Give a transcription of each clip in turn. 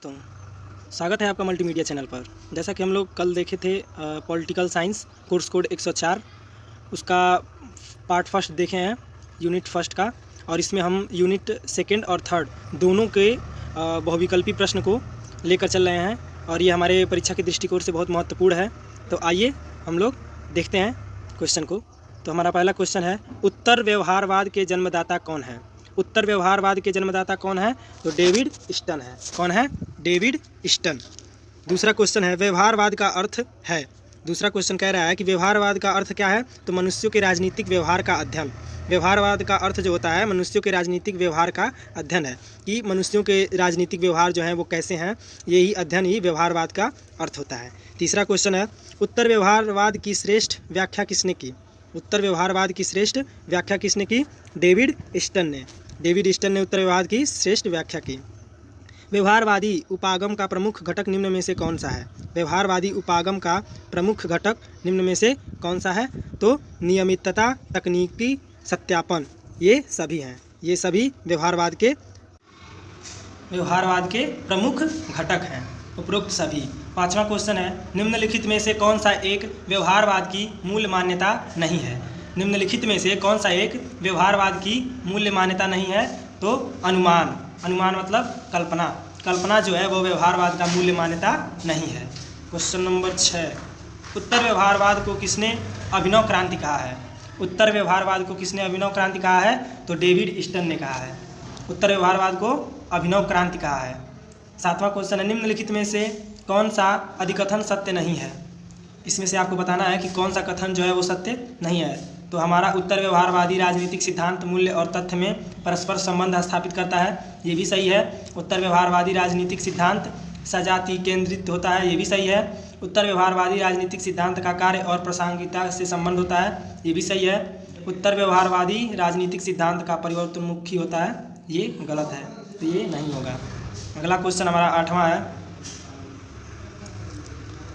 दोस्तों, स्वागत है आपका मल्टीमीडिया चैनल पर। जैसा कि हम लोग कल देखे थे पॉलिटिकल साइंस कोर्स कोड 104 उसका पार्ट फर्स्ट देखे हैं, यूनिट फर्स्ट का। और इसमें हम यूनिट सेकंड और थर्ड दोनों के बहुविकल्पी प्रश्न को लेकर चल रहे हैं और ये हमारे परीक्षा के दृष्टिकोण से बहुत महत्वपूर्ण है। तो आइए हम लोग देखते हैं क्वेश्चन को। तो हमारा पहला क्वेश्चन है, उत्तर व्यवहारवाद के जन्मदाता कौन है? उत्तर व्यवहारवाद के जन्मदाता कौन है? तो डेविड स्टन है। कौन है? David stun. दूसरा क्वेश्चन है, व्यवहारवाद का अर्थ है। दूसरा क्वेश्चन कह रहा है कि व्यवहारवाद का अर्थ क्या है? तो मनुष्यों के राजनीतिक व्यवहार का अध्ययन। व्यवहारवाद का अर्थ जो होता है मनुष्यों के राजनीतिक व्यवहार का अध्ययन है, कि मनुष्यों के राजनीतिक व्यवहार जो हैं वो कैसे हैं, यही अध्ययन ही व्यवहारवाद का अर्थ होता है। तीसरा क्वेश्चन है, उत्तर व्यवहारवाद की श्रेष्ठ व्याख्या किसने की? उत्तर व्यवहारवाद की श्रेष्ठ व्याख्या किसने की? डेविड स्टन ने। डेविड स्टन ने उत्तर व्यवहार की श्रेष्ठ व्याख्या की। व्यवहारवादी उपागम का प्रमुख घटक निम्न में से कौन सा है? व्यवहारवादी उपागम का प्रमुख घटक निम्न में से कौन सा है? तो नियमितता, तकनीकी सत्यापन, ये सभी हैं। ये सभी व्यवहारवाद के प्रमुख घटक हैं, उपरोक्त सभी। पांचवा क्वेश्चन है, निम्नलिखित में से कौन सा एक व्यवहारवाद की मूल मान्यता नहीं है? निम्नलिखित में से कौन सा एक व्यवहारवाद की मूल्य मान्यता नहीं है? तो अनुमान। अनुमान मतलब कल्पना। कल्पना जो है वो व्यवहारवाद का मूल्य मान्यता नहीं है। क्वेश्चन नंबर 6, उत्तर व्यवहारवाद को किसने अभिनव क्रांति कहा है? उत्तर व्यवहारवाद को किसने अभिनव क्रांति कहा है? तो डेविड स्टन ने कहा है। उत्तर व्यवहारवाद को अभिनव क्रांति कहा है। सातवां क्वेश्चन है, निम्नलिखित में से कौन सा अधिकथन सत्य नहीं है? इसमें से आपको बताना है कि कौन सा कथन जो है वो सत्य नहीं है। तो हमारा उत्तर व्यवहारवादी राजनीतिक सिद्धांत मूल्य और तथ्य में परस्पर संबंध स्थापित करता है, ये भी सही है। उत्तर व्यवहारवादी राजनीतिक सिद्धांत सजाति केंद्रित होता है, ये भी सही है। उत्तर व्यवहारवादी राजनीतिक सिद्धांत का कार्य और प्रासंगिकता से संबंध होता है, ये भी सही है। उत्तर व्यवहारवादी राजनीतिक सिद्धांत का परिवर्तनमुखी होता है, ये गलत है, तो ये नहीं होगा। अगला क्वेश्चन हमारा 8वां है,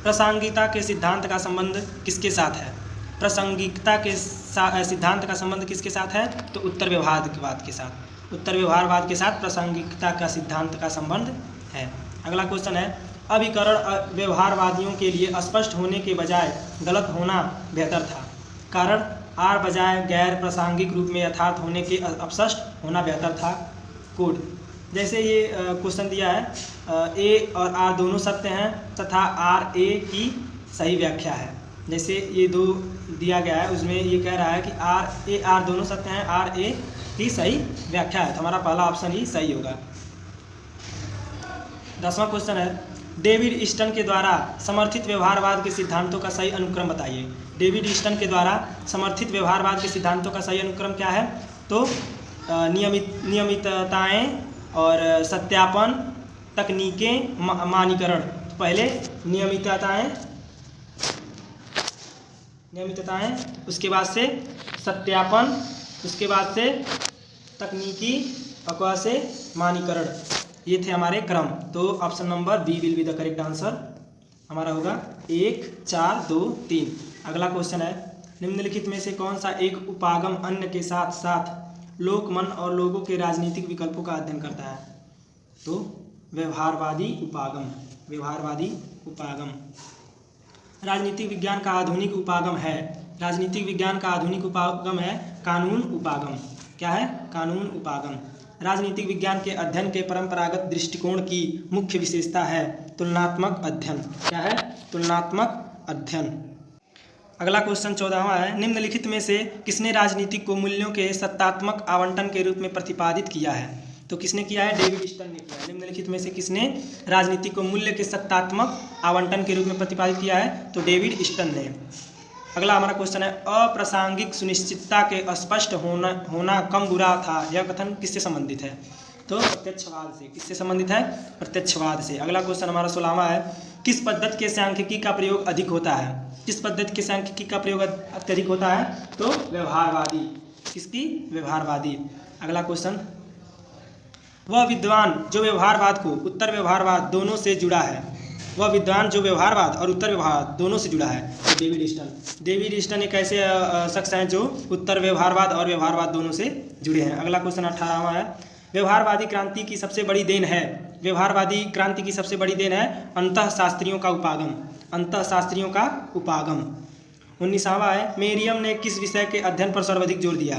प्रासंगिकता के सिद्धांत का संबंध किसके साथ है? प्रासंगिकता के सिद्धांत का संबंध किसके साथ है? तो उत्तर व्यवहारवाद के साथ। उत्तर व्यवहारवाद के साथ प्रासंगिकता का सिद्धांत का संबंध है। अगला क्वेश्चन है, अभिकरण व्यवहारवादियों के लिए स्पष्ट होने के बजाय गलत होना बेहतर था। कारण आर बजाय गैर प्रासंगिक रूप में यथार्थ होने के अपस्पष्ट होना बेहतर था। कोड जैसे ये क्वेश्चन दिया है, ए और आर दोनों सत्य हैं तथा आर ए की सही व्याख्या है। जैसे ये दो दिया गया है, उसमें ये कह रहा है कि आर ए आर दोनों सत्य हैं, आर ए की सही व्याख्या है, तो हमारा पहला ऑप्शन ही सही होगा। 10वां क्वेश्चन है, डेविड स्टन के द्वारा समर्थित व्यवहारवाद के सिद्धांतों का सही अनुक्रम बताइए। डेविड स्टन के द्वारा समर्थित व्यवहारवाद के सिद्धांतों का सही अनुक्रम क्या है? तो नियमितताएं और सत्यापन, तकनीकें, मानीकरण। तो पहले नियमितताएं, उसके बाद से सत्यापन, उसके बाद से तकनीकी, और से मानीकरण, ये थे हमारे क्रम। तो option number B will be the correct answer. हमारा होगा 1, 4, 2, 3। अगला क्वेश्चन है, निम्नलिखित में से कौन सा एक उपागम अन्य के साथ साथ लोक मन और लोगों के राजनीतिक विकल्पों का अध्ययन करता है? तो व्यवहारवादी उपागम। व्यवहारवादी उपागम राजनीतिक विज्ञान का आधुनिक उपागम है। राजनीतिक विज्ञान का आधुनिक उपागम है कानून उपागम। क्या है? कानून उपागम। राजनीतिक विज्ञान के अध्ययन के परंपरागत दृष्टिकोण की मुख्य विशेषता है तुलनात्मक अध्ययन। क्या है? तुलनात्मक अध्ययन। अगला क्वेश्चन 14वां है, निम्नलिखित में से किसने राजनीतिक को मूल्यों के सत्तात्मक आवंटन के रूप में प्रतिपादित किया है? तो किसने किया है? डेविड स्टन ने किया है। निम्नलिखित में से किसने राजनीति को मूल्य के सत्तात्मक आवंटन के रूप में प्रतिपादित किया है? तो डेविड स्टन ने। अगला हमारा क्वेश्चन है, अप्रासंगिक सुनिश्चितता के स्पष्ट होना कम बुरा था, यह कथन किससे संबंधित है? तो प्रत्यक्षवाद से। किससे संबंधित है? प्रत्यक्षवाद से। अगला क्वेश्चन हमारा 16वां है, किस पद्धति के सांख्यिकी का प्रयोग अधिक होता है? किस पद्धति के सांख्यिकी का प्रयोग अत्यधिक होता है? तो व्यवहारवादी। किसकी? व्यवहारवादी। अगला क्वेश्चन, वह विद्वान जो व्यवहारवाद को उत्तर व्यवहारवाद दोनों से जुड़ा है। वह विद्वान जो व्यवहारवाद और उत्तर व्यवहारवाद दोनों से जुड़ा है। तो डेविड स्टन। डेविड स्टन एक ऐसे शख्स हैं जो उत्तर व्यवहारवाद और व्यवहारवाद दोनों से जुड़े हैं। अगला क्वेश्चन 18वां है, व्यवहारवादी क्रांति की सबसे बड़ी देन है, व्यवहारवादी क्रांति की सबसे बड़ी देन है अंतःशास्त्रियों का उपागम, अंतःशास्त्रियों का उपागम। 19वां है, मेरियम ने किस विषय के अध्ययन पर सर्वाधिक जोर दिया?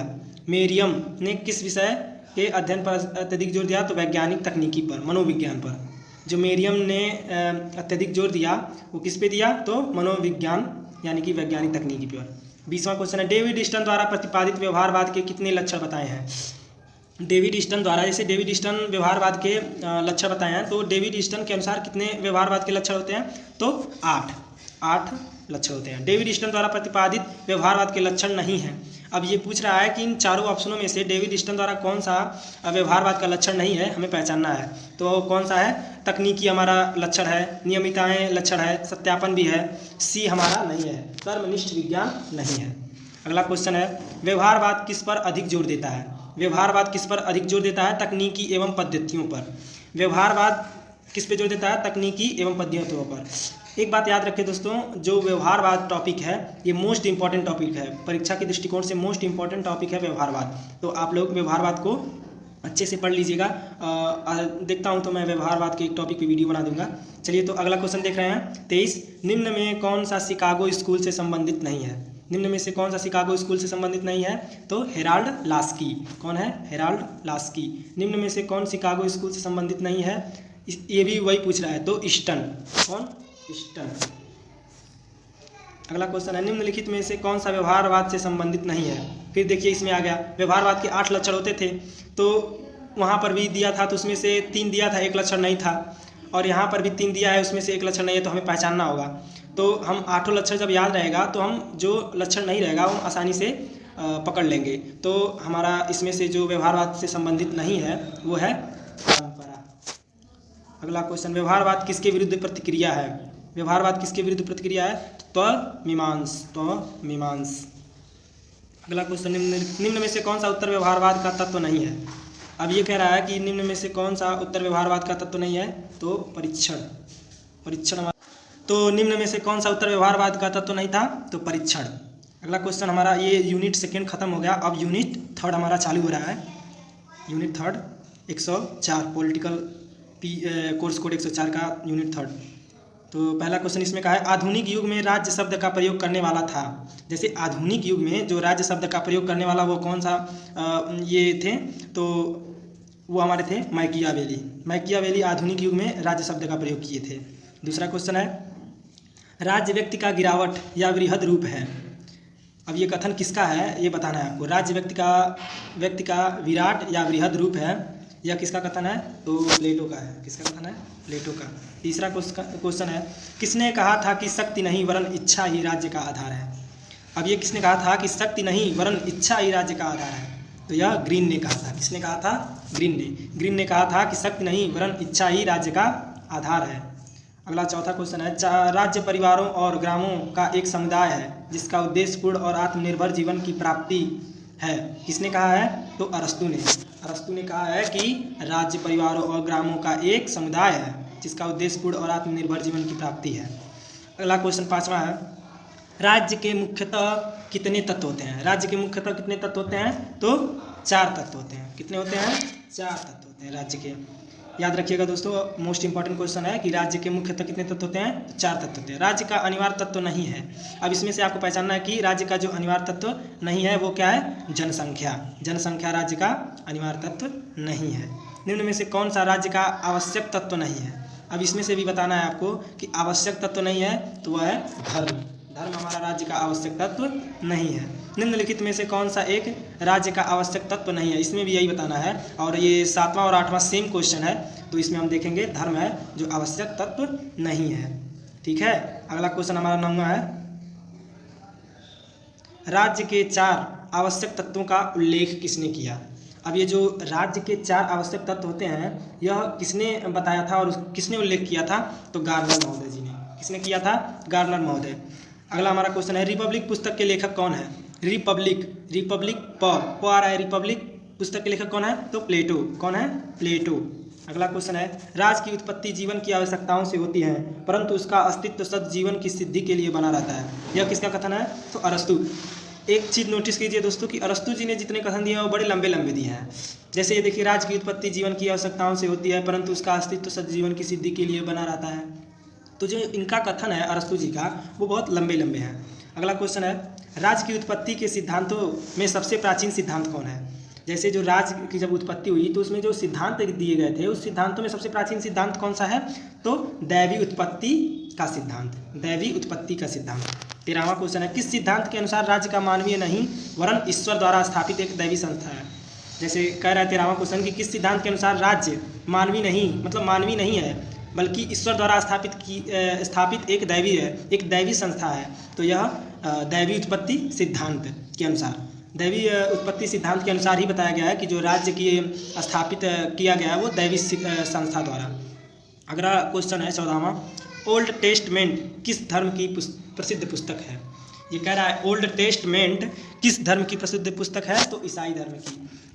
मेरियम ने किस विषय के अध्ययन पर अत्यधिक जोर दिया? तो वैज्ञानिक तकनीकी पर, मनोविज्ञान पर। जो मेरियम ने अत्यधिक जोर दिया वो किस पे दिया? तो मनोविज्ञान यानी कि वैज्ञानिक तकनीकी पर। 20वां क्वेश्चन है, डेविड स्टन द्वारा प्रतिपादित व्यवहारवाद के कितने लक्षण बताए हैं? डेविड स्टन द्वारा, जैसे डेविड स्टन व्यवहारवाद के लक्षण बताए हैं, तो डेविड स्टन के अनुसार कितने व्यवहारवाद के लक्षण होते हैं? तो 8 लक्षण होते हैं। डेविड स्टन द्वारा प्रतिपादित व्यवहारवाद के लक्षण नहीं है। अब ये पूछ रहा है कि इन चारों ऑप्शनों में से डेविड स्टन द्वारा कौन सा व्यवहारवाद का लक्षण नहीं है, हमें पहचानना है। तो कौन सा है? तकनीकी हमारा लक्षण है, नियमितताएं लक्षण है, सत्यापन भी है, सी हमारा नहीं है, कर्मनिष्ठ विज्ञान नहीं है। अगला क्वेश्चन है, व्यवहारवाद किस पर अधिक जोर देता है? व्यवहारवाद किस पर अधिक जोर देता है? तकनीकी एवं पद्धतियों पर। व्यवहारवाद किस पे जोर देता है? तकनीकी एवं पद्धतियों पर। एक बात याद रखें दोस्तों, जो व्यवहारवाद टॉपिक है ये मोस्ट इंपॉर्टेंट टॉपिक है, परीक्षा के दृष्टिकोण से मोस्ट इंपॉर्टेंट टॉपिक है व्यवहारवाद। तो आप लोग व्यवहारवाद को अच्छे से पढ़ लीजिएगा। देखता हूँ तो मैं व्यवहारवाद के एक टॉपिक पे वीडियो बना दूंगा। चलिए तो अगला क्वेश्चन देख रहे हैं 23, निम्न में कौन सा शिकागो स्कूल से संबंधित नहीं है? निम्न में से कौन सा शिकागो स्कूल से संबंधित नहीं है? तो हेराल्ड लास्की। कौन है? Herald Laski. निम्न में से कौन शिकागो स्कूल से संबंधित नहीं है? ये भी वही पूछ रहा है, तो ईस्टन। कौन? ईस्टन। अगला क्वेश्चन है, निम्नलिखित में से कौन सा व्यवहारवाद से संबंधित नहीं है? फिर देखिए इसमें आ गया, व्यवहारवाद के 8 लक्षण होते थे, तो वहाँ पर भी दिया था तो उसमें से 3 दिया था, 1 लक्षण नहीं था, और यहाँ पर भी 3 दिया है, उसमें से 1 लक्षण नहीं है, तो हमें पहचानना होगा। तो हम 8 लक्षण जब याद रहेगा तो हम जो लक्षण नहीं रहेगा हम आसानी से पकड़ लेंगे। तो हमारा इसमें से जो व्यवहारवाद से संबंधित नहीं है वो है परंपरा। अगला क्वेश्चन, व्यवहारवाद किसके विरुद्ध प्रतिक्रिया है? व्यवहारवाद किसके विरुद्ध प्रतिक्रिया है? त्वमीमांस। अगला क्वेश्चन, निम्न में से कौन सा उत्तर व्यवहारवाद का तत्व नहीं है? अब ये कह रहा है कि निम्न में से कौन सा उत्तर व्यवहारवाद का तत्व नहीं है? तो परीक्षण। तो निम्न में से कौन सा उत्तर व्यवहारवाद का तत्व नहीं था? तो परीक्षण। अगला क्वेश्चन हमारा, ये यूनिट 2 खत्म हो गया, अब यूनिट 3 हमारा चालू हो रहा है। यूनिट 3 104 पॉलिटिकल कोर्स कोड 104 का यूनिट 3। तो पहला क्वेश्चन इसमें कहा है, आधुनिक युग में राज्य शब्द का प्रयोग करने वाला था। जैसे आधुनिक युग में जो राज्य शब्द का प्रयोग करने वाला वो कौन सा ये थे? तो वो हमारे थे मैकियावेली आधुनिक युग में राज्य शब्द का प्रयोग किए थे। दूसरा क्वेश्चन है, राज्य व्यक्ति का गिरावट या वृहद रूप है। अब ये कथन किसका है ये बताना है आपको। राज्य व्यक्ति का विराट या वृहद रूप है, यह किसका कथन है? तो प्लेटो का है। किसका कथन है? प्लेटो का। तीसरा क्वेश्चन है, किसने कहा था कि शक्ति नहीं वरन इच्छा ही राज्य का आधार है? अब ये किसने कहा था कि शक्ति नहीं वरन इच्छा ही राज्य का आधार है? तो यह ग्रीन ने कहा था। किसने कहा था? ग्रीन ने कहा था कि शक्ति नहीं वरन इच्छा ही राज्य का आधार है। अगला चौथा क्वेश्चन है, राज्य परिवारों और ग्रामों का एक समुदाय है जिसका उद्देश्य पूर्ण और आत्मनिर्भर जीवन की प्राप्ति है। किसने कहा है? तो अरस्तु ने कहा है कि राज्य परिवारों और ग्रामों का एक समुदाय है जिसका उद्देश्य पूर्ण और आत्मनिर्भर जीवन की प्राप्ति है। अगला क्वेश्चन 5वां है, राज्य के मुख्यतः कितने तत्व होते हैं? राज्य के मुख्यतः कितने तत्व होते हैं? तो 4 तत्व होते हैं। कितने होते हैं? 4 तत्व होते हैं राज्य के। याद रखिएगा दोस्तों, मोस्ट इंपॉर्टेंट क्वेश्चन है कि राज्य के मुख्यतः कितने तत्व होते हैं? 4 तत्व होते हैं। राज्य का अनिवार्य तत्व नहीं है। अब इसमें से आपको पहचानना है कि राज्य का जो अनिवार्य तत्व नहीं है वो क्या है? जनसंख्या राज्य का अनिवार्य तत्व नहीं है। निम्न में से कौन सा राज्य का आवश्यक तत्व नहीं है? अब इसमें से भी बताना है आपको कि आवश्यक तत्व नहीं है, तो वह है धर्म हमारा राज्य का आवश्यक तत्व नहीं है। निम्नलिखित में से कौन सा एक राज्य का आवश्यक तत्व नहीं है? इसमें भी यही बताना है, और ये 7वां और 8वां सेम क्वेश्चन है, तो इसमें हम देखेंगे धर्म है जो आवश्यक तत्व नहीं है। ठीक है। अगला क्वेश्चन हमारा 9वां है, राज्य के 4 आवश्यक तत्वों का उल्लेख किसने किया? अब ये जो राज्य के 4 आवश्यक तत्व होते हैं यह किसने बताया था और किसने उल्लेख किया था? तो गार्नर महोदय जी ने। किसने किया था? गार्नर महोदय। अगला हमारा क्वेश्चन है, रिपब्लिक पुस्तक के लेखक कौन है? रिपब्लिक प आ रहा है, रिपब्लिक पुस्तक के लेखक कौन है? तो प्लेटो। कौन है? प्लेटो। अगला क्वेश्चन है, राज की उत्पत्ति जीवन की आवश्यकताओं से होती है परंतु उसका अस्तित्व सद जीवन की सिद्धि के लिए बना रहता है। यह किसका कथन है? तो अरस्तु। एक चीज़ नोटिस कीजिए दोस्तों कि अरस्तु जी ने जितने कथन दिए हैं वो बड़े लंबे दिए हैं। जैसे ये देखिए, राज्य की उत्पत्ति जीवन की आवश्यकताओं से होती है, परंतु उसका अस्तित्व सजीवन की सिद्धि के लिए बना रहता है। तो जो इनका कथन है अरस्तु जी का, वो बहुत लंबे लंबे हैं। अगला क्वेश्चन है, राज्य की उत्पत्ति के सिद्धांतों में सबसे प्राचीन सिद्धांत कौन है? जैसे जो राज्य की जब उत्पत्ति हुई तो उसमें जो सिद्धांत दिए गए थे, उस सिद्धांतों में सबसे प्राचीन सिद्धांत कौन सा है? तो दैवी उत्पत्ति का सिद्धांत, दैवी उत्पत्ति का सिद्धांत। 13वां क्वेश्चन है, किस सिद्धांत के अनुसार राज्य का मानवीय नहीं वरन ईश्वर द्वारा स्थापित एक दैवी संस्था है? जैसे कह रहा है 13वां क्वेश्चन कि किस सिद्धांत के अनुसार राज्य मानवी नहीं, मतलब मानवी नहीं है, बल्कि ईश्वर द्वारा स्थापित एक दैवी संस्था है। तो यह दैवी उत्पत्ति सिद्धांत के अनुसार, दैवी उत्पत्ति सिद्धांत के अनुसार ही बताया गया है कि जो राज्य की स्थापित किया गया है वो दैवी संस्था द्वारा। अगला क्वेश्चन है 14वां, ओल्ड टेस्टमेंट किस धर्म की प्रसिद्ध पुस्तक है? ये कह रहा है ओल्ड टेस्टमेंट किस धर्म की प्रसिद्ध पुस्तक है? तो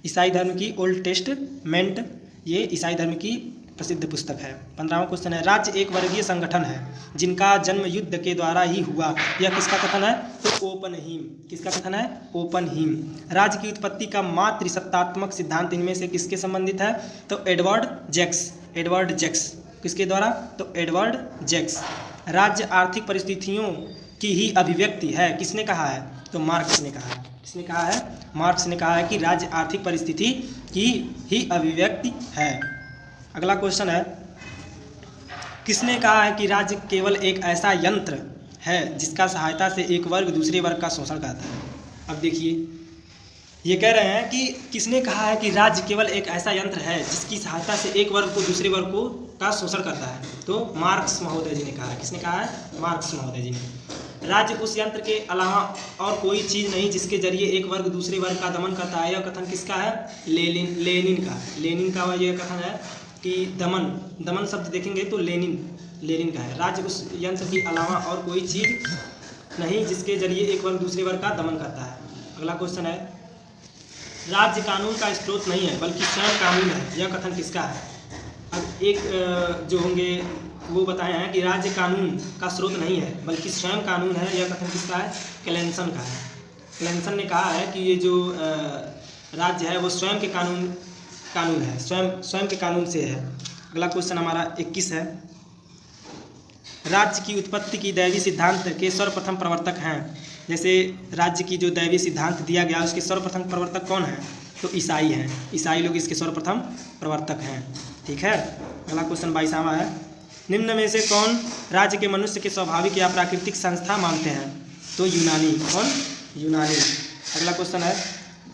ईसाई धर्म की ओल्ड टेस्टमेंट ये ईसाई धर्म की प्रसिद्ध पुस्तक है। 15वां क्वेश्चन है, राज्य एक वर्गीय संगठन है जिनका जन्म युद्ध के द्वारा ही हुआ, यह किसका कथन है? तो ओपनहीम। किसका कथन है? ओपनहीम। राज्य की उत्पत्ति का मातृसत्तात्मक सिद्धांत इनमें से किसके संबंधित है? तो एडवर्ड जैक्स। किसके द्वारा? तो एडवर्ड जैक्स। राज्य आर्थिक परिस्थितियों की ही अभिव्यक्ति है, किसने कहा है? तो मार्क्स ने कहा है। किसने कहा है? मार्क्स ने कहा है कि राज्य आर्थिक परिस्थिति की ही अभिव्यक्ति है। अगला क्वेश्चन है, किसने कहा है कि राज्य केवल एक ऐसा यंत्र है जिसका सहायता से एक वर्ग दूसरे वर्ग का शोषण करता है? अब देखिए, ये कह रहे हैं कि किसने कहा है कि राज्य केवल एक ऐसा यंत्र है जिसकी सहायता से एक वर्ग को दूसरे वर्ग को का शोषण करता है? तो मार्क्स महोदय जी ने कहा है। किसने कहा है? मार्क्स महोदय जी ने। राज्य उस यंत्र के अलावा और कोई चीज़ नहीं जिसके जरिए एक वर्ग दूसरे वर्ग का दमन करता है। यह कथन किसका है? लेनिन का यह कथन है कि दमन शब्द देखेंगे तो लेनिन का है। राज्य उस यंत्र के अलावा और कोई चीज़ नहीं जिसके जरिए एक वर्ग दूसरे वर्ग का दमन करता है। अगला क्वेश्चन है, राज्य कानून का स्रोत नहीं है बल्कि स्वयं कानून है, यह कथन किसका है? अब एक जो होंगे वो बताए हैं कि राज्य कानून का स्रोत नहीं है बल्कि स्वयं कानून है, यह कथन किसका है? क्लेंसन का है। क्लेंसन ने कहा है कि ये जो राज्य है वो स्वयं के कानून है, स्वयं के कानून से है। अगला क्वेश्चन हमारा 21 है, राज्य की उत्पत्ति की दैवी सिद्धांत के सर्वप्रथम प्रवर्तक हैं। जैसे राज्य की जो दैवी सिद्धांत दिया गया उसके सर्वप्रथम प्रवर्तक कौन है? तो ईसाई हैं। ईसाई लोग इसके सर्वप्रथम प्रवर्तक हैं। ठीक है। अगला क्वेश्चन 22वां है, निम्न में से कौन राज्य के मनुष्य के स्वाभाविक या प्राकृतिक संस्था मानते हैं? तो यूनानी। कौन? यूनानी। अगला क्वेश्चन है,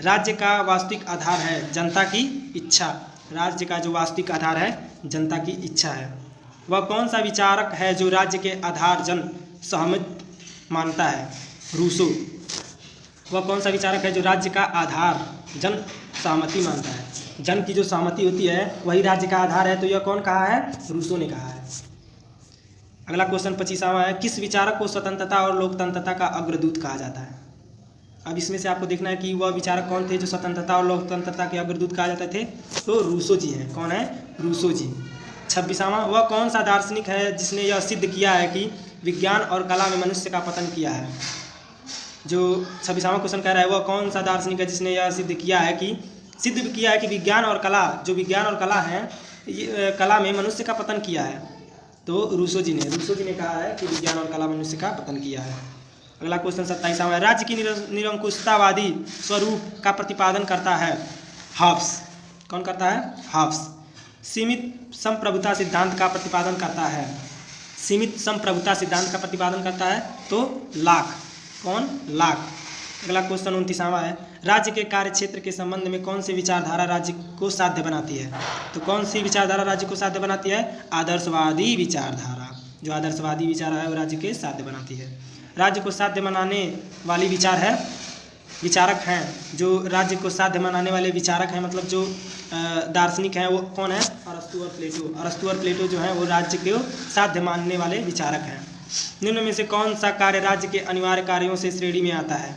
राज्य का वास्तविक आधार है जनता की इच्छा। राज्य का जो वास्तविक आधार है जनता की इच्छा है। वह कौन सा विचारक है जो राज्य के आधार जन सहमत मानता है? रूसो। वह कौन सा विचारक है जो राज्य का आधार जन सहमति मानता है? जन की जो सहमति होती है वही राज्य का आधार है। तो यह कौन कहा है? रूसो ने कहा है। अगला क्वेश्चन 25वां है, किस विचारक को स्वतंत्रता और लोकतंत्रता का अग्रदूत कहा जाता है? अब इसमें से आपको देखना है कि वह विचारक कौन थे जो स्वतंत्रता और लोकतंत्रता के अग्रदूत कहा जाते थे? तो रूसो जी हैं। कौन है? रूसो जी। 26वां, वह कौन सा दार्शनिक है जिसने यह सिद्ध किया है कि विज्ञान और कला में मनुष्य का पतन किया है? जो 26वां क्वेश्चन कह रहा है, वह कौन सा दार्शनिक है जिसने यह सिद्ध किया है कि विज्ञान और कला है, कला में मनुष्य का पतन किया है? तो रूसो जी ने कहा है कि विज्ञान और कला मनुष्य का पतन किया है। अगला क्वेश्चन 27वां है, राज्य की निरंकुशतावादी स्वरूप का प्रतिपादन करता है हॉब्स। कौन करता है? हॉब्स। सीमित संप्रभुता सिद्धांत का प्रतिपादन करता है तो लाक। कौन? लाक। अगला क्वेश्चन 29वां है, राज्य के कार्य क्षेत्र के संबंध में कौन सी विचारधारा राज्य को साध्य बनाती है? तो कौन सी विचारधारा राज्य को साध्य बनाती है? आदर्शवादी विचारधारा। जो आदर्शवादी विचार है वो राज्य के साध्य बनाती है। राज्य को साध्य बनाने वाली विचारक हैं जो राज्य को साध्य बनाने वाले विचारक हैं, मतलब जो दार्शनिक हैं वो कौन है? अरस्तु और प्लेटो जो हैं वो राज्य को साध्य मानने वाले विचारक हैं। निम्न में से कौन सा कार्य राज्य के अनिवार्य कार्यों से श्रेणी में आता है?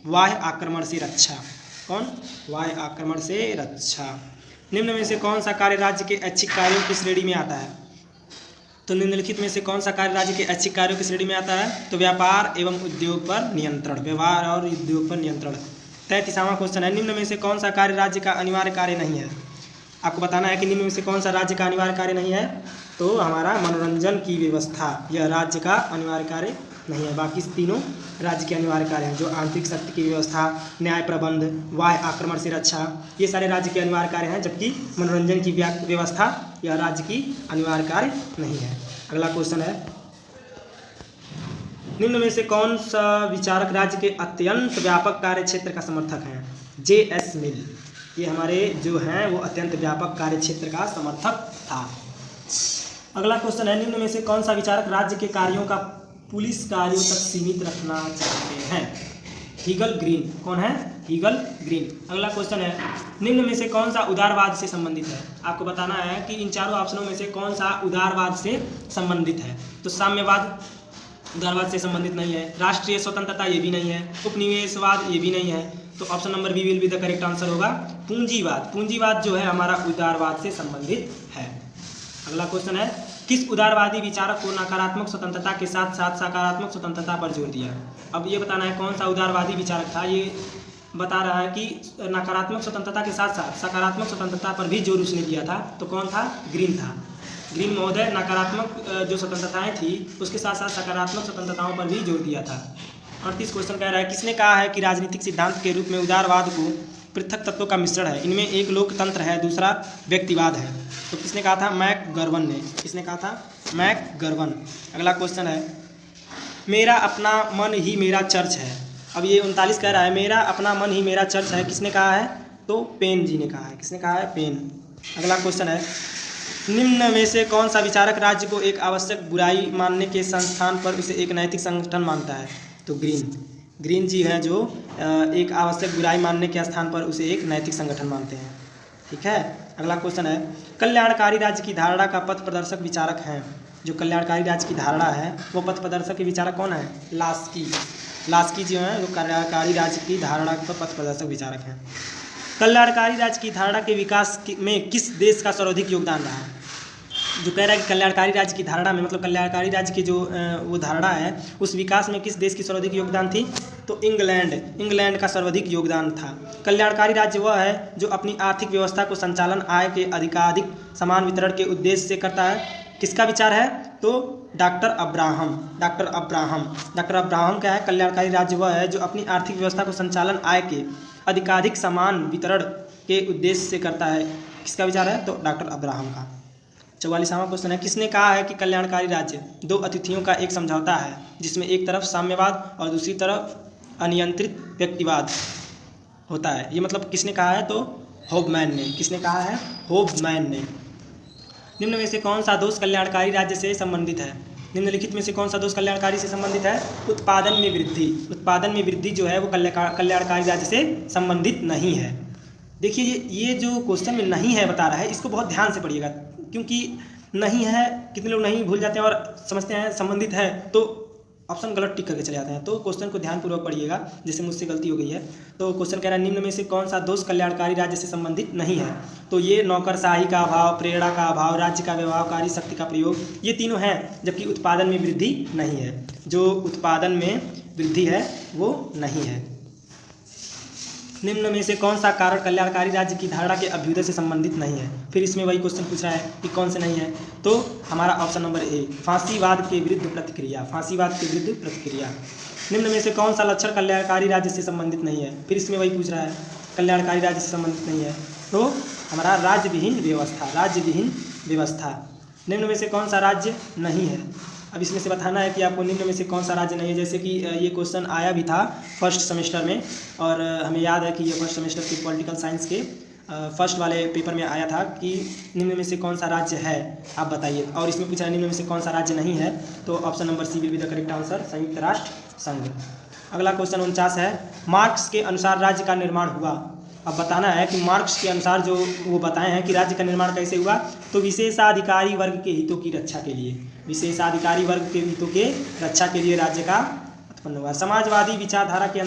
बाह्य आक्रमण से रक्षा। कौन? बाह्य आक्रमण से रक्षा। निम्न में से कौन सा कार्य राज्य के ऐच्छिक कार्यों की श्रेणी में आता है? तो निम्नलिखित में से कौन सा कार्य राज्य के ऐच्छिक कार्यों की श्रेणी में आता है? तो व्यापार एवं उद्योग पर नियंत्रण। व्यवहार और उद्योग पर नियंत्रण। 33वां क्वेश्चन है, निम्न में से कौन सा कार्य राज्य का अनिवार्य कार्य नहीं है। आपको बताना है कि निम्न में से कौन सा राज्य का अनिवार्य कार्य नहीं है। तो हमारा मनोरंजन की व्यवस्था, यह राज्य का अनिवार्य कार्य नहीं है। बाकी तीनों राज्य के अनिवार्य कार्य हैं, जो आंतरिक शक्ति की व्यवस्था, न्याय प्रबंध, वाह्य आक्रमण से रक्षा, ये सारे राज्य के अनिवार्य कार्य हैं, जबकि मनोरंजन की व्यवस्था यह राज्य की अनिवार्य कार्य नहीं है। अगला क्वेश्चन है, निम्न में से कौन सा विचारक राज्य के अत्यंत व्यापक कार्य क्षेत्र का समर्थक है। J.S. मिल, ये हमारे जो हैं वो अत्यंत व्यापक कार्य क्षेत्र का समर्थक था। अगला क्वेश्चन है, निम्न में से कौन सा विचारक राज्य के कार्यों का पुलिस कार्यों तक सीमित रखना चाहते हैं। हीगल ग्रीन, कौन है, हीगल ग्रीन। अगला क्वेश्चन है, निम्न में से कौन सा उदारवाद से संबंधित है। आपको बताना है कि इन चारों ऑप्शनों में से कौन सा उदारवाद से संबंधित है। तो साम्यवाद उदारवाद से संबंधित नहीं है, राष्ट्रीय स्वतंत्रता ये भी नहीं है, उपनिवेशवाद ये भी नहीं है। तो option number B will be the correct answer होगा पूंजीवाद। पूंजीवाद जो है हमारा उदारवाद से संबंधित है। अगला क्वेश्चन है, किस उदारवादी विचारक को नकारात्मक स्वतंत्रता के साथ साथ सकारात्मक स्वतंत्रता पर जोर दिया। अब ये बताना है कौन सा उदारवादी विचारक था। ये बता रहा है कि नकारात्मक स्वतंत्रता के साथ साथ सकारात्मक स्वतंत्रता पर भी जोर उसने दिया था। तो कौन था, ग्रीन था। ग्रीन महोदय नकारात्मक जो स्वतंत्रताएं थी उसके साथ साथ सकारात्मक स्वतंत्रताओं पर भी जोर दिया था। 38 क्वेश्चन कह रहा है, किसने कहा है कि राजनीतिक सिद्धांत के रूप में उदारवाद को पृथक तत्वों का मिश्रण है। इनमें एक लोकतंत्र है, दूसरा व्यक्तिवाद है। तो किसने कहा था, मैकगर्वन ने। किसने कहा था, मैकगर्वन। अगला क्वेश्चन है, मेरा अपना मन ही मेरा चर्च है। अब ये 39 कह रहा है, मेरा अपना मन ही मेरा चर्च है, किसने कहा है। तो पेन जी ने कहा है। किसने कहा है, पेन। अगला क्वेश्चन है, निम्न में से कौन सा विचारक राज्य को एक आवश्यक बुराई मानने के संस्थान पर उसे एक नैतिक संगठन मानता है। तो ग्रीन जी हैं जो एक आवश्यक बुराई मानने के स्थान पर उसे एक नैतिक संगठन मानते हैं। ठीक है। अगला क्वेश्चन है, कल्याणकारी राज्य की धारणा का पथ प्रदर्शक विचारक हैं। जो कल्याणकारी राज्य की धारणा है वो पथ प्रदर्शक के विचारक कौन है, लास्की जो हैं वो कल्याणकारी राज्य की धारणा का पथ प्रदर्शक विचारक हैं। कल्याणकारी राज्य की धारणा के विकास में किस देश का सर्वाधिक योगदान रहा। जो कह रहा है कि कल्याणकारी राज्य की धारणा में, मतलब कल्याणकारी राज्य की जो वो धारणा है उस विकास में किस देश की सर्वाधिक योगदान थी। तो इंग्लैंड का सर्वाधिक योगदान था। कल्याणकारी राज्य वह है जो अपनी आर्थिक व्यवस्था को संचालन आय के अधिकाधिक समान वितरण के उद्देश्य से करता है। किसका विचार है, तो डॉक्टर अब्राहम क्या है, कल्याणकारी राज्य वह है जो अपनी आर्थिक व्यवस्था को संचालन आय के अधिकाधिक समान वितरण के उद्देश्य से करता है। किसका विचार है, तो डॉक्टर अब्राहम का। 44वां क्वेश्चन है, किसने कहा है कि कल्याणकारी राज्य दो अतिथियों का एक समझौता है जिसमें एक तरफ साम्यवाद और दूसरी तरफ अनियंत्रित व्यक्तिवाद होता है। ये मतलब किसने कहा है, तो होबमैन ने। किसने कहा है, होबमैन ने। निम्न में से कौन सा दोष कल्याणकारी राज्य से संबंधित है। निम्नलिखित में से कौन सा दोष कल्याणकारी से संबंधित है, उत्पादन में वृद्धि जो है वो कल्याणकारी राज्य से संबंधित नहीं है। देखिए ये जो क्वेश्चन में नहीं है बता रहा है, इसको बहुत ध्यान से पढ़िएगा, क्योंकि नहीं है कितने लोग नहीं भूल जाते हैं और समझते हैं संबंधित है तो ऑप्शन गलत टिक करके चले जाते हैं। तो क्वेश्चन को ध्यानपूर्वक पढ़िएगा, जैसे मुझसे गलती हो गई है। तो क्वेश्चन कह रहा है, निम्न में से कौन सा दोष कल्याणकारी राज्य से संबंधित नहीं है। तो ये नौकरशाही का अभाव, प्रेरणा का अभाव, राज्य का व्यवहारकारी शक्ति का प्रयोग, ये तीनों हैं, जबकि उत्पादन में वृद्धि नहीं है। जो उत्पादन में वृद्धि है वो नहीं है। निम्न में से कौन सा कारण कल्याणकारी राज्य की धारणा के अभ्युदय से संबंधित नहीं है। फिर इसमें वही क्वेश्चन पूछ रहा है कि कौन से नहीं है। तो हमारा ऑप्शन नंबर ए, फांसीवाद के विरुद्ध प्रतिक्रिया। निम्न में से कौन सा लक्षण कल्याणकारी राज्य से संबंधित नहीं है। फिर इसमें वही पूछ रहा है, कल्याणकारी राज्य से संबंधित नहीं है। तो हमारा राज्य विहीन व्यवस्था। निम्न में से कौन सा राज्य नहीं है। अब इसमें से बताना है कि आपको निम्न में से कौन सा राज्य नहीं है। जैसे कि ये क्वेश्चन आया भी था फर्स्ट सेमेस्टर में, और हमें याद है कि ये फर्स्ट सेमेस्टर के पॉलिटिकल साइंस के फर्स्ट वाले पेपर में आया था कि निम्न में से कौन सा राज्य है आप बताइए। और इसमें पूछा है निम्न में से कौन सा राज्य नहीं है। तो option number C will be the correct answer, संयुक्त राष्ट्र संघ। अगला क्वेश्चन 49 है, मार्क्स के अनुसार राज्य का निर्माण हुआ। अब बताना है कि मार्क्स के अनुसार जो वो बताए हैं कि राज्य का निर्माण कैसे हुआ। तो विशेषाधिकारी वर्ग के हितों की रक्षा के लिए, विशेषाधिकारी वर्ग के हितों के रक्षा के लिए राज्य का उत्पन्न हुआ। समाजवादी विचारधारा के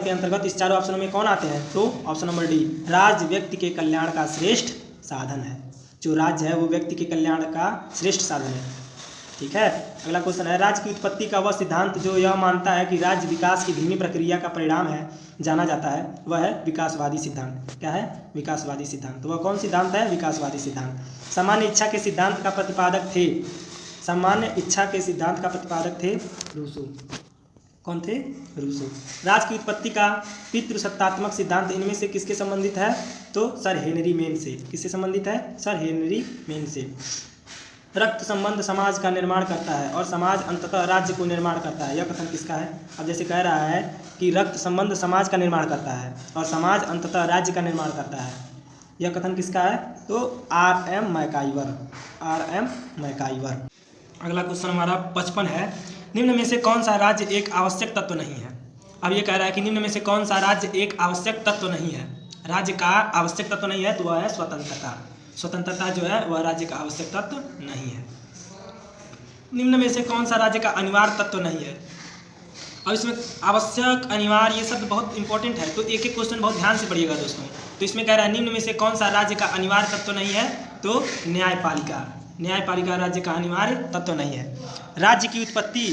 अंतर्गत इस चारों ऑप्शनों में कौन आते हैं। तो ऑप्शन नंबर डी, राज्य व्यक्ति के कल्याण का श्रेष्ठ साधन है। जो राज्य है वो व्यक्ति के कल्याण का श्रेष्ठ साधन है। ठीक है। अगला क्वेश्चन है, राज्य की उत्पत्ति का वह सिद्धांत जो यह मानता है कि राज्य विकास की धीमी प्रक्रिया का परिणाम है जाना जाता है, वह है विकासवादी सिद्धांत। क्या है? विकासवादी सिद्धांत। तो वह कौन सिद्धांत है? विकासवादी सिद्धांत। सामान्य इच्छा के सिद्धांत का प्रतिपादक थे, सामान्य इच्छा के सिद्धांत का प्रतिपादक थे रूसो। कौन थे? रूसो। राज्य की उत्पत्ति का पितृसत्तात्मक सिद्धांत इनमें से किसके संबंधित है? तो सर हेनरी मेन से। किससे संबंधित है? सर हेनरी मेन से। रक्त संबंध समाज का निर्माण करता है और समाज अंततः राज्य को निर्माण करता है, यह कथन किसका है? अब जैसे कह रहा है कि रक्त संबंध समाज का निर्माण करता है और समाज अंततः राज्य का निर्माण करता है, यह कथन किसका है? तो R.M. मैकाइवर। R.M. मैकाइवर। अगला क्वेश्चन हमारा 55 है, निम्न में से कौन सा राज्य एक आवश्यक तत्व नहीं है? अब ये कह रहा है कि निम्न में से कौन सा राज्य एक आवश्यक तत्व नहीं है? राज्य का आवश्यक तत्व नहीं है तो वह है स्वतंत्रता। स्वतंत्रता जो है वह राज्य का आवश्यक तत्व नहीं है। निम्न में से कौन सा राज्य का अनिवार्य तत्व नहीं है? अब इसमें आवश्यक, अनिवार्य, ये सब बहुत इंपॉर्टेंट है, तो एक एक क्वेश्चन बहुत ध्यान से पढ़िएगा दोस्तों। तो इसमें कह रहा है निम्न में से कौन सा राज्य का अनिवार्य तत्व नहीं है? तो न्यायपालिका। न्यायपालिका राज्य का अनिवार्य तत्व नहीं है। राज्य की उत्पत्ति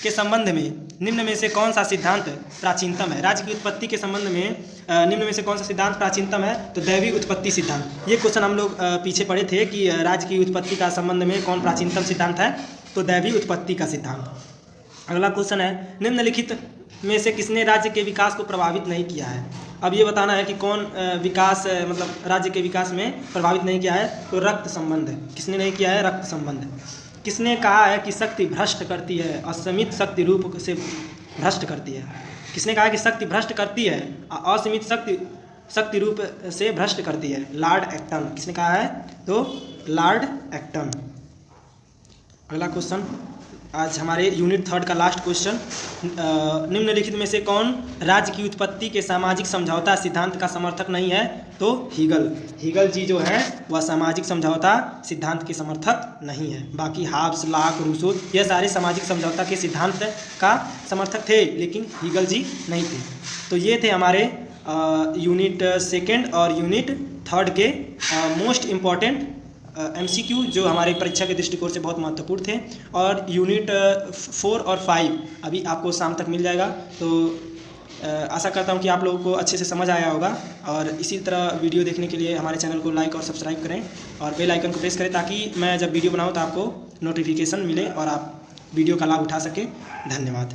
के संबंध में निम्न में से कौन सा सिद्धांत प्राचीनतम है? राज्य की उत्पत्ति के संबंध में निम्न में से कौन सा सिद्धांत प्राचीनतम है? तो दैवी उत्पत्ति सिद्धांत। ये क्वेश्चन हम लोग पीछे पढ़े थे कि राज्य की उत्पत्ति का संबंध में कौन प्राचीनतम सिद्धांत है? तो दैवी उत्पत्ति का सिद्धांत। अगला क्वेश्चन है, निम्नलिखित में से किसने राज्य के विकास को प्रभावित नहीं किया है? अब ये बताना है कि कौन विकास मतलब राज्य के विकास में प्रभावित नहीं किया है? तो रक्त संबंध। किसने नहीं किया है? रक्त संबंध। किसने कहा है कि शक्ति भ्रष्ट करती है, असीमित शक्ति रूप से भ्रष्ट करती है? किसने कहा कि शक्ति भ्रष्ट करती है, असीमित शक्ति रूप से भ्रष्ट करती है? Lord Acton. किसने कहा है? तो लॉर्ड एक्टन। अगला क्वेश्चन आज हमारे यूनिट 3 का लास्ट क्वेश्चन, निम्नलिखित में से कौन राज्य की उत्पत्ति के सामाजिक समझौता सिद्धांत का समर्थक नहीं है? तो हीगल। हीगल जी जो है वह सामाजिक समझौता सिद्धांत के समर्थक नहीं है। बाकी हाब्स, लॉक, रूसो यह सारे सामाजिक समझौता के सिद्धांत का समर्थक थे, लेकिन हीगल जी नहीं थे। तो ये थे हमारे यूनिट 2 और यूनिट 3 के मोस्ट इम्पॉर्टेंट MCQ जो हमारे परीक्षा के दृष्टिकोण से बहुत महत्वपूर्ण थे। और यूनिट 4 और 5 अभी आपको शाम तक मिल जाएगा। तो आशा करता हूँ कि आप लोगों को अच्छे से समझ आया होगा। और इसी तरह वीडियो देखने के लिए हमारे चैनल को लाइक और सब्सक्राइब करें और बेल आइकन को प्रेस करें ताकि मैं जब वीडियो बनाऊँ तो आपको नोटिफिकेशन मिले और आप वीडियो का लाभ उठा सकें। धन्यवाद।